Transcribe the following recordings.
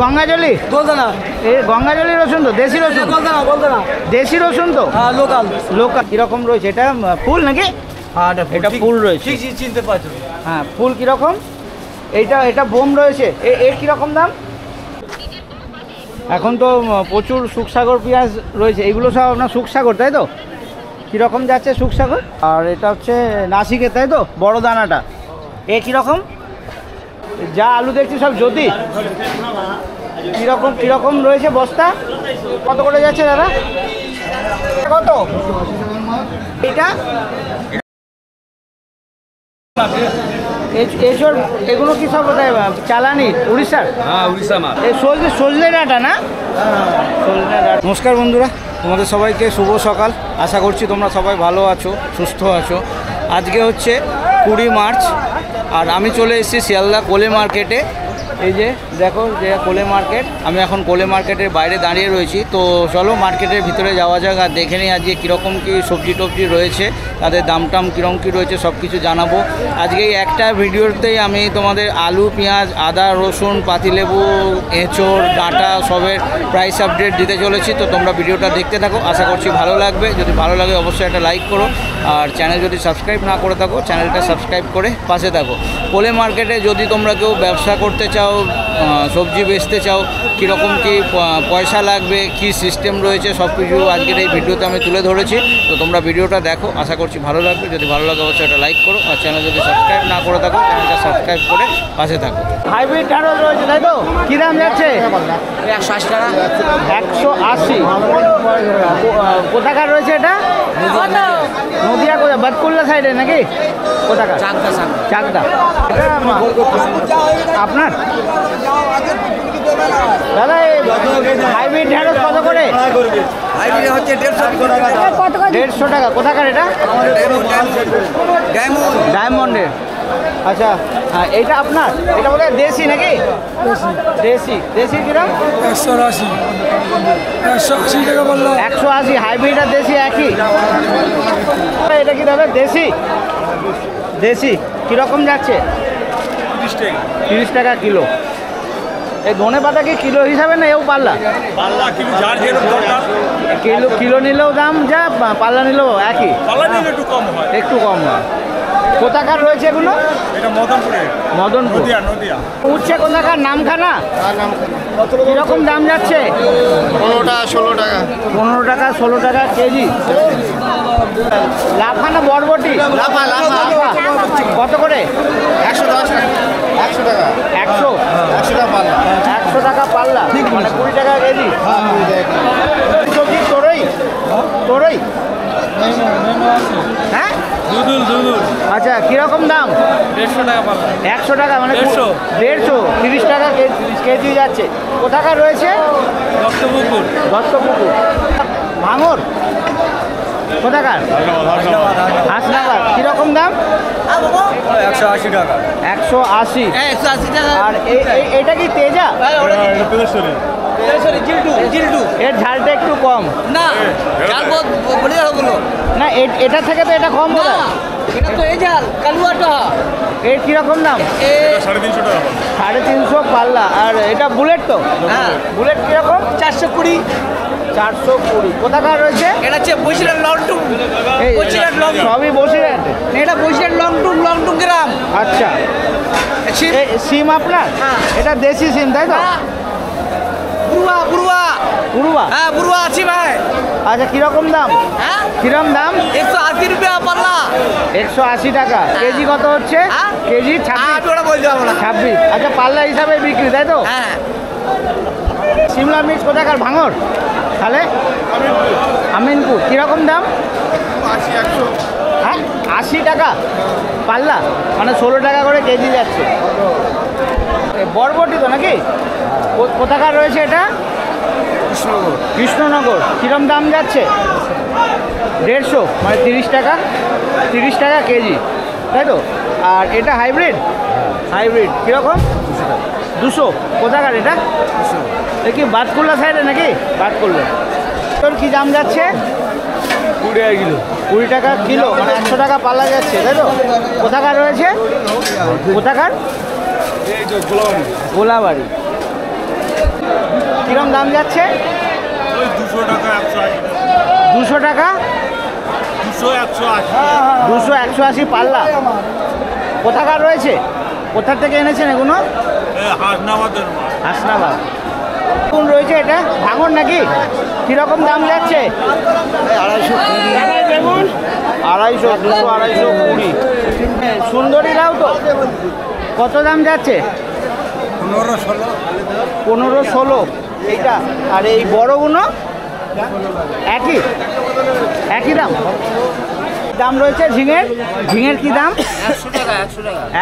গঙ্গাজলি গঙ্গাজলি রসুন তো দেশি রসুন দেশি রসুন তো লোকাল লোকাল কিরকম রয়েছে এটা ফুল নাকি এটা ফুল রয়েছে চিনতে পারছো হ্যাঁ ফুল কিরকম এইটা এটা বোম রয়েছে এর কিরকম দাম এখন তো প্রচুর শুকসাগর পেঁয়াজ রয়েছে এগুলো সব আপনার শুকসাগর তাই তো কীরকম যাচ্ছে শুকসাগর আর এটা হচ্ছে নাসিকের তাই তো বড় দানাটা এ কীরকম যা আলু দেখছি সব জ্যোতি কীরকম রয়েছে বস্তা কত করে যাচ্ছে দাদা কত এটা এসব এগুলো কি সব চালানি উড়িষ্যার হ্যাঁ উড়িষ্যা মাল এই সজনে ডাঁটা না সজনে ডাঁটা নমস্কার বন্ধুরা তোমাদের সবাইকে শুভ সকাল আশা করছি তোমরা সবাই ভালো আছো সুস্থ আছো আজকে হচ্ছে 20 মার্চ আর আমি চলে এসেছি শিয়ালদা কোলে মার্কেটে এই যে দেখো যে কোলে মার্কেট আমি এখন কোলে মার্কেটের বাইরে দাঁড়িয়ে রয়েছি তো চলো মার্কেটের ভিতরে যাওয়া যাক আর দেখে নিই আজকে কীরকম কী সবজি টবজি রয়েছে তাদের দাম টাম কীরকম কী রয়েছে সব কিছু জানাবো আজকে এই একটা ভিডিওতেই আমি তোমাদের আলু পেঁয়াজ আদা রসুন পাতিলেবু এঁচড় ডাঁটা সবের প্রাইস আপডেট দিতে চলেছি তো তোমরা ভিডিওটা দেখতে থাকো আশা করছি ভালো লাগবে যদি ভালো লাগে অবশ্যই একটা লাইক করো আর চ্যানেল যদি সাবস্ক্রাইব না করে থাকো চ্যানেলটা সাবস্ক্রাইব করে পাশে থাকো কোলে মার্কেটে যদি তোমরা কেউ ব্যবসা করতে চাও সবজি বেচতে চাও কীরকম কী পয়সা লাগবে কি সিস্টেম রয়েছে সব কিছু আজকের এই ভিডিওতে আমি তুলে ধরেছি তো তোমরা ভিডিওটা দেখো আশা করছি ভালো লাগবে যদি ভালো লাগে অবশ্যই একটা লাইক করো আর চ্যানেল যদি সাবস্ক্রাইব না করে থাকো চ্যানেলটা সাবস্ক্রাইব করে পাশে থাকো হাইব্রিড ঢ্যাঁড়স রয়েছে তাই তো কী দাম যাচ্ছে 180 টাকা 180 কোথাকার রয়েছে এটা নদিয়া কোথায় বাতকুল্লা সাইডে নাকি কোথাকার চাকদা এটা আপনার দাদা হাইব্রিড ঢ্যাঁড়স কত করে হাইব্রিড হচ্ছে 150 টাকা কোথাকার এটা ডায়মন্ডের আচ্ছা এইটা আপনার এটা বলে দেশি নাকি দেশি কিরম 180 টাকা বললো 180 হাইব্রিড আর দেশি একই এটা কি দাদা দেশি কীরকম যাচ্ছে 30 টাকা কিলো এই ধনে পাতা কি কিলো হিসাবে না এও পাল্লা কিলো নিলেও দাম যা পাল্লা নিলেও একই একটু কম হয় কোথাকার রয়েছে এগুলো মদনপুর উঠছে কোথাকার নামখানা কিরকম দাম যাচ্ছে 15 টাকা 16 টাকা কেজি লাফা না বরবটি লাফা কত করে 100 টাকা পাল্লা মানে 20 টাকা কেজি সবজি তোরই হ্যাঁ আচ্ছা কিরকম দাম 100 টাকা মানে 150 30 টাকা কেজি যাচ্ছে কোথাকার রয়েছে দত্তপুকুর ভাঙর কোথাকার হাসনাবাদ কিরকম দাম 180 টাকা 180 আর এটা কি তেজা এর ঝালটা একটু কম না না এটা থেকে তো এটা কম হবে এটা তো এই ঝাল কালুয়াটা এর কিরকম দাম 350 পাল্লা আর এটা বুলেট তো হ্যাঁ বুলেট কিরকম 420 কোথাকার রয়েছে এটা হচ্ছে বসিরহাট লংটুং সবই বসিরহাট এটা বসিরহাট লংটুং গ্রাম আচ্ছা সিম আপনার এটা দেশি সিম তাই তো পুরুয়া হ্যাঁ পুরুয়া আছি ভাই আচ্ছা কিরকম দাম কিরকম দাম 180 টাকা পাল্লা 180 টাকা কেজি কত হচ্ছে কেজি 26 আচ্ছা পাল্লা হিসাবে বিক্রি তাই তো হ্যাঁ সিমলা মির্চ কোথাকার ভাঙর তাহলে আমিনপুর কিরকম দাম 80 টাকা পাল্লা মানে 16 টাকা করে কেজি যাচ্ছে বরবটি তো নাকি কোথাকার রয়েছে এটা কৃষ্ণনগর কিরম দাম যাচ্ছে 150 মানে 30 টাকা কেজি তাই তো আর এটা হাইব্রিড কীরকম 200 কোথাকার এটা কি বাতকুল্লা সাইডে নাকি বাতকুল্লা তোর কী দাম যাচ্ছে 20 টাকা কিলো মানে 100 টাকা পাল্লা যাচ্ছে তাই তো কোথাকার রয়েছে কোথাকার গোলাবাড়ি কিরম দাম যাচ্ছে? ওই 200 টাকা 180 200 টাকা 200 180 200 180 পাল্লা। কোথাকার রয়েছে? কোথা থেকে এনেছেন এগুলো? হাসনাবাদের মাছ। হাসনাবাদ। কোন রয়েছে এটা? ভাঙন নাকি? কীরকম দাম যাচ্ছে? 250 220 সুন্দরী লাউ তো কত দাম যাচ্ছে? 15-16 এইটা। আর এই বড়গুলো একই দাম দাম রয়েছে। ঝিঙের কি দাম?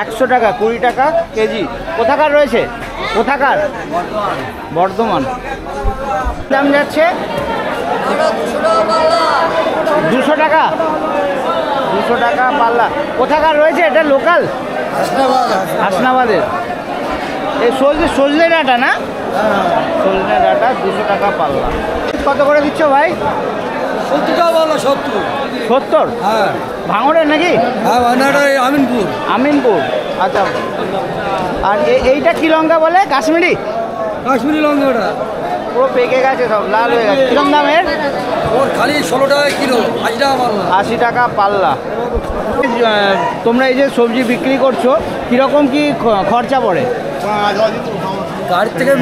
100 টাকা 20 টাকা কেজি। কোথাকার রয়েছে? কোথাকার? বর্ধমান। দাম যাচ্ছে 200 টাকা 200 টাকা পাল্লা। কোথাকার রয়েছে? এটা লোকাল হাসনাবাদের। এই সজনে ডাঁটা না? সজনে ডাঁটা 200 টাকা পাল্লা। কত করে দিচ্ছ ভাই? 70 টাকা পাল্লা। 70? হ্যাঁ ভাঙড়ের নাকি? হ্যাঁ আমিনপুর। আমিনপুর, আচ্ছা। আর এইটা কি লঙ্কা বলে? কাশ্মীরি লঙ্কা ওটা পুরো পেকে গেছে, সব লাল হয়ে গেছে। কিরম দামের? ওর খালি 16 টাকা কিলো, 80 টাকা পাল্লা। 80 টাকা পাল্লা। তোমরা এই যে সবজি বিক্রি করছো, কীরকম কি খরচা পড়ে? গাড়ির থেকে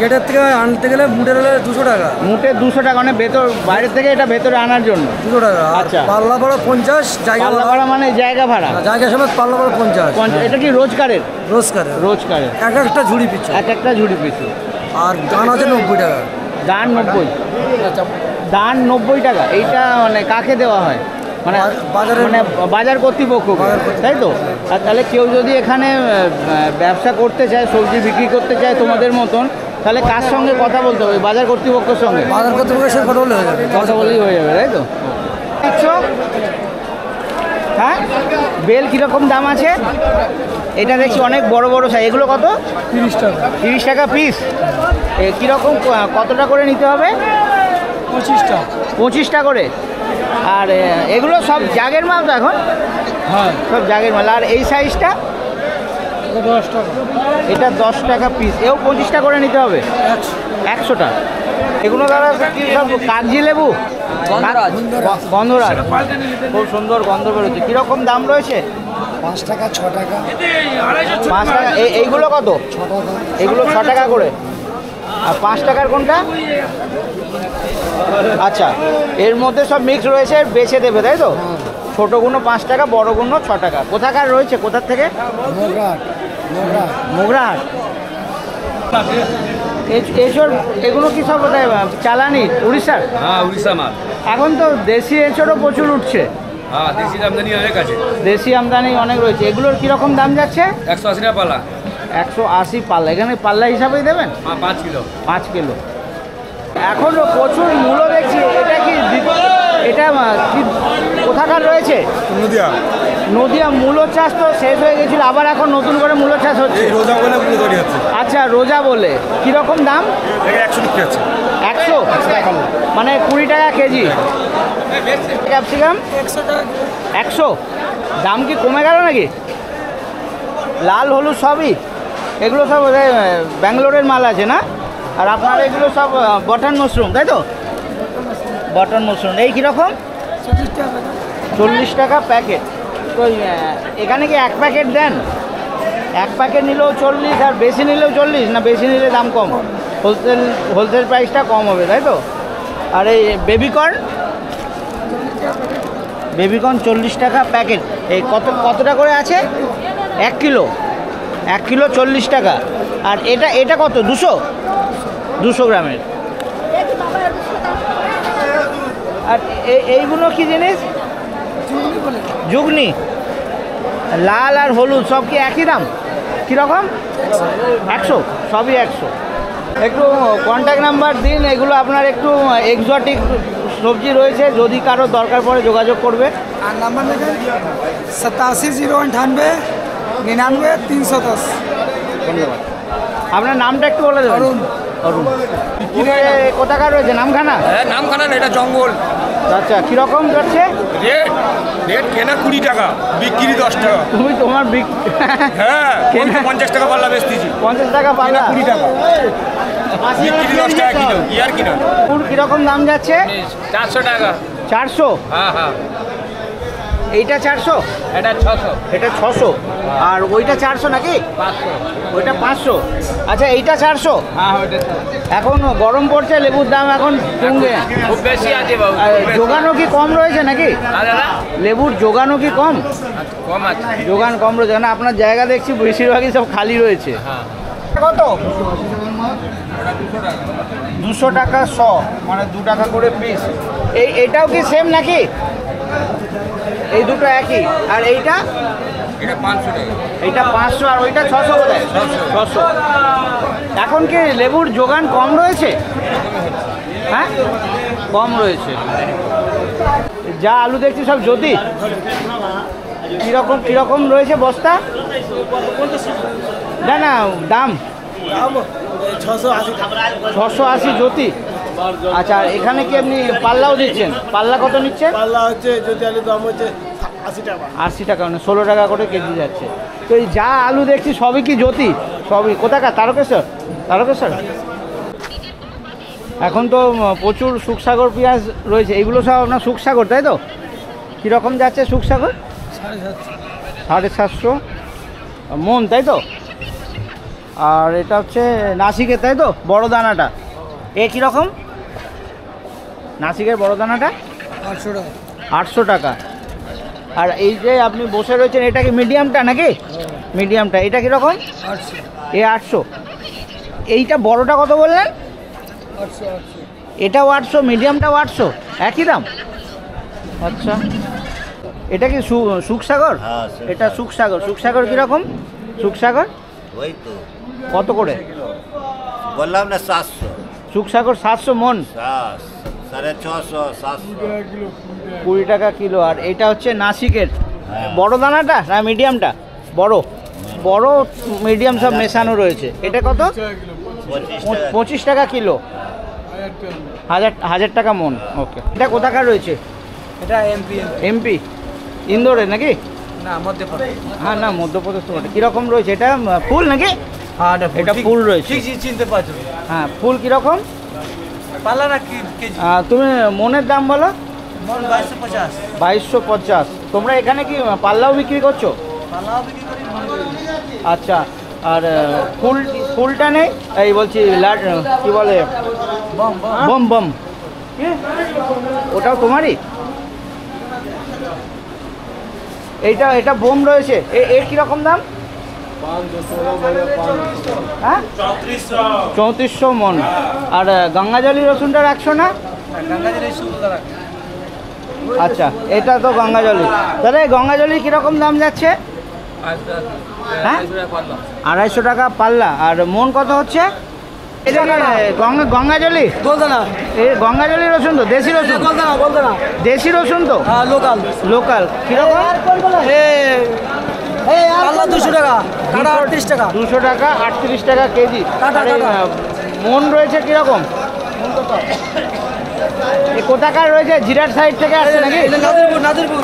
গেটের থেকে আনতে গেলে মুটে গেলে 200 টাকা। মুটে 200 টাকা, মানে বাইরের থেকে এটা ভেতরে আনার জন্য 200 টাকা। আচ্ছা। পাল্লা ভাড়া 50, জায়গা পাল্লা ভাড়া মানে জায়গা ভাড়া? জায়গা সমেত পাল্লা ভাড়া 50। এটা কি রোজগারের? রোজগারের একটা ঝুড়ি পিছু। একটা ঝুড়ি পিছু। আর দান আছে 90 টাকা। দান 90? দান 90 টাকা। এইটা মানে কাকে দেওয়া হয়? মানে বাজার কর্তৃপক্ষ, তাই তো? আর তাহলে কেউ যদি এখানে ব্যবসা করতে চায়, সবজি বিক্রি করতে চায় তোমাদের মতন, তাহলে কার সঙ্গে কথা বলতে হবে? বাজার কর্তৃপক্ষের সঙ্গে? বাজার কর্তৃপক্ষের সাথে কথা বললে হয়ে যাবে। কথা বলেই হয়ে যাবে, তাই তো? হ্যাঁ, বেল কীরকম দাম আছে? এটা দেখছি অনেক বড় বড় সাইজ। এগুলো কত? 30 টাকা। 30 টাকা পিস। কীরকম কতটা করে নিতে হবে? 25টা। 25টা করে। আর এগুলো সব জাগের মাল তো এখন? হ্যাঁ সব জাগের মাল। আর এই সাইজটা? 10 টাকা। এটা 10 টাকা পিস। এও 25টা করে নিতে হবে? 100টা। এগুলো দাদা কি সব কাগজি লেবু? গন্ধরাজ। খুব সুন্দর গন্ধ বেরোচ্ছে। কীরকম দাম রয়েছে? 5 টাকা 6 টাকা। 5 টাকা। এইগুলো কত? 6 টাকা। এগুলো 6 টাকা করে। আর 5 টাকার কোনটা? আচ্ছা, এর মধ্যে সব মিক্স রয়েছে, বেছে দেবে, তাই তো? ছোটোগুলো 5 টাকা, বড়গুলো 6 টাকা। কোথাকার রয়েছে? কোথার থেকে? মোগরাহাট। এগুলো কি সব চালানি উড়িষ্যার? হ্যাঁ, উড়িষ্যা মাল। এখন তো দেশি এঁচড়ও প্রচুর উঠছে। হ্যাঁ, দেশি আমদানি অনেক আছে। দেশি আমদানি অনেক রয়েছে। এগুলোর কীরকম দাম যাচ্ছে? 180 টাকা পাল্লা। 180 পাল্লা। এখানে পাল্লা হিসাবেই দেবেন? হ্যাঁ, 5 কিলো। 5 কিলো। এখন প্রচুর মূলো দেখছি। এটা কি কোথাকার রয়েছে? নদিয়া। মূলো চাষ তো শেষ হয়ে গেছিল, আবার এখন নতুন করে মূলো চাষ হচ্ছে। রোজা বলে মূল্য তৈরি হচ্ছে। আচ্ছা, রোজা বলে। কীরকম দাম? 100 বিক্রি হচ্ছে। 100? মানে 20 টাকা কেজি। ক্যাপসিকাম 100? দাম কি কমে গেল নাকি? লাল হলুদ সবই? এগুলো সব ব্যাঙ্গালোরের মাল আছে না? আর আপনার এগুলো সব বটন মাশরুম, তাই তো? Button mushroom. এই কীরকম? 40 টাকা প্যাকেট। তো এখানে কি 1 প্যাকেট দেন? 1 প্যাকেট নিলেও 40, আর বেশি নিলেও 40? না বেশি নিলে দাম কম? হোলসেল প্রাইসটা কম হবে, তাই তো? আর এই বেবিকর্ন? বেবিকর্ন 40 টাকা প্যাকেট। এই কতটা করে আছে? 1 কিলো। 1 কিলো 40 টাকা। আর এটা কত? 200 গ্রামের। আর এইগুলো কি জিনিস? যুগনি। লাল আর হলুদ সব কি একই দাম? কীরকম? 100? সবই 100। একটু কন্ট্যাক্ট নাম্বার দিন। এগুলো আপনার একটু এক্সোটিক সবজি রয়েছে, যদি কারো দরকার পড়ে যোগাযোগ করবে। আর নাম্বার দেখেন 87 098 99 310। ধন্যবাদ। আপনার নামটা একটু বলে দেবেন? অরুণ কোথাকার রয়েছে নামখানা? হ্যাঁ নামখানা না, এটা জঙ্গল। আচ্ছা কীরকম যাচ্ছে রেট রেট কেনা 20 টাকা, বিক্রি 10 টাকা। তুমি তোমার হ্যাঁ কেনা 50 টাকা পাল্লা বেচতেছি। 50 টাকা পাল্লা, 20 টাকা, বিক্রি 10 টাকা কিলো। কি আর কিনা কুড় কীরকম দাম যাচ্ছে? 400 টাকা। 400? হ্যাঁ হ্যাঁ, এইটা 400, এটা 600। এটা 600, আর ওইটা 400 নাকি? 500। ওইটা 500। আচ্ছা এইটা 400। হ্যাঁ ওইটা এখন গরম পড়ছে, লেবুর দাম এখন কমবে, খুব বেশি আছে বাবু। আর যোগানো কি কম রয়েছে নাকি? দাদা লেবুর যোগানো কি কম? কম আছে। যোগান কম রয়েছে, না আপনার জায়গা দেখছি বেশিরভাগই সব খালি রয়েছে। হ্যাঁ কত? 200 টাকা 100, মানে 2 টাকা করে পিস। এটাও কি সেম নাকি? এই দুটো একই। আর এইটা? এটা 500 টাকা। এইটা 500 আর ওইটা 600 কোথায়? 600। এখন কি লেবুর যোগান কম রয়েছে? হ্যাঁ কম রয়েছে। যা আলু দেখছি সব জ্যোতি। কীরকম রয়েছে বস্তা? না না দাম 680 জ্যোতি। আচ্ছা আর এখানে কি আপনি পাল্লাও দিচ্ছেন? পাল্লা কত নিচ্ছেন? পাল্লা হচ্ছে যদি আলুর দাম হচ্ছে 80 টাকা। 80 টাকা, মানে 16 টাকা করে কেজি যাচ্ছে। তো এই যা আলু দেখছি সবই কি জ্যোতি? সবই কোথাকার? তারকেশ্বর? তারকেশ্বর। এখন তো প্রচুর সুখসাগর পেঁয়াজ রয়েছে, এইগুলো সব আপনার সুখসাগর তাই তো? কীরকম যাচ্ছে সুখসাগর? 750 মন তাই তো? আর এটা হচ্ছে নাসিকের তাই তো, বড় দানাটা? এ কীরকম নাসিকের বড় দানাটা? 800 টাকা। 800 টাকা। আর এই যে আপনি বসে রয়েছেন এটা কি মিডিয়ামটা নাকি? মিডিয়ামটা এটা কীরকম? 800। এ 800। এইটা বড়টা কত বললেন? 800। এটাও 800, মিডিয়ামটাও 800, একই দাম? আচ্ছা এটা কি সুখসাগর? হ্যাঁ, এটা সুখসাগর। সুখসাগর কীরকম? সুখসাগর ওই তো কত করে? বললাম না 700, সুখসাগর 700 মন, 650, 700। 20 টাকা কিলো। আর এটা হচ্ছে নাসিকের বড় দানাটা না মিডিয়ামটা? বড় বড় মিডিয়াম সব মেশানো রয়েছে। এটা কত? 25 টাকা কিলো, 1000 টাকা মন। ওকে এটা কোথাকার রয়েছে? এটা এমপি। এমপি ইন্দোরে নাকি? না মধ্যপ্রদেশ। হ্যাঁ না মধ্যপ্রদেশ তো বটে। কীরকম রয়েছে এটা? ফুল নাকি? হ্যাঁ এটা ফুল রয়েছে। ঠিক চিনতে পারছো। হ্যাঁ ফুল কীরকম? পাল্লা না কেজি? তুমি মনের দাম বলো। মন 2250। 2250। তোমরা এখানে কি পাল্লাও বিক্রি করছো? পাল্লাও বিক্রি করি, মন করি। আচ্ছা আর ফুলটা নেই? এই বলছি কি বলে বম বম বম, ওটাও তোমারই? এটা বোম রয়েছে। এর কীরকম দাম? হ্যাঁ 3400 মন। আর গঙ্গাজলি রসুনটা রাখছো না? আচ্ছা এটা তো গঙ্গাজলি। দাদা এই গঙ্গাজলি কীরকম দাম যাচ্ছে? হ্যাঁ 250 টাকা পাল্লা। আর মন কত হচ্ছে? এটা গঙ্গাজলি? গোলদানা। এই গঙ্গাজলি রসুন তো? দেশি রসুন? গোলদানা। দেশি রসুন তো? হ্যাঁ লোকাল। লোকাল কীরকম? পাল্লা 200 টাকা, কাটা 38 টাকা। 200 টাকা, 38 টাকা কেজি। কাটা, আর এই, কাটা। মন রয়েছে কীরকম? এই কোথাকার রয়েছে? জিরাট সাইড থেকে আসছে নাকি? নাজিরপুর।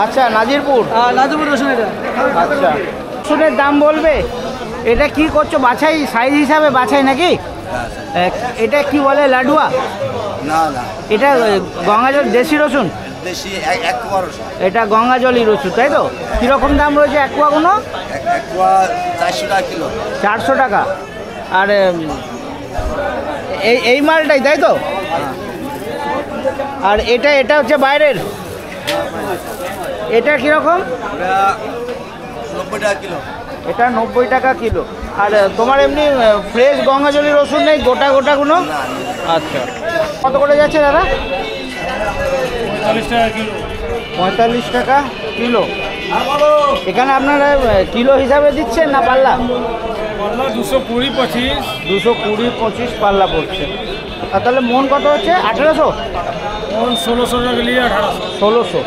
আচ্ছা নাজিরপুর। নাজিরপুর রসুন এটা। আচ্ছা রসুনের দাম বলবে? এটা কি করছো? বাছাই সাইজ হিসাবে বাছাই নাকি? এটা কি বলে লাডুয়া? না না, এটা গঙ্গাজল দেশি রসুন? দেশি এক কুয়া রসুন। এটা গঙ্গাজলি রসুন তাই তো? কীরকম দাম রয়েছে এক কুয়াগুলো? এক কুয়া 400 টাকা কিলো। 400 টাকা। আর এই মালটাই তাই তো? আর এটা হচ্ছে বাইরের। এটা কীরকম? 90 টাকা কিলো। এটা 90 টাকা কিলো। আর তোমার এমনি ফ্রেশ গঙ্গাজলি রসুন নেই গোটা গোটাগুলো? আচ্ছা কত করে যাচ্ছে দাদা? 45 টাকা কিলো। এখানে আপনারা কিলো হিসাবে দিচ্ছেন না পাল্লা? 220, 220-25 পাল্লা পড়ছে। আর তাহলে মন কত হচ্ছে? 1800? মন 1600 টাকা নিয়ে 1800। 1600।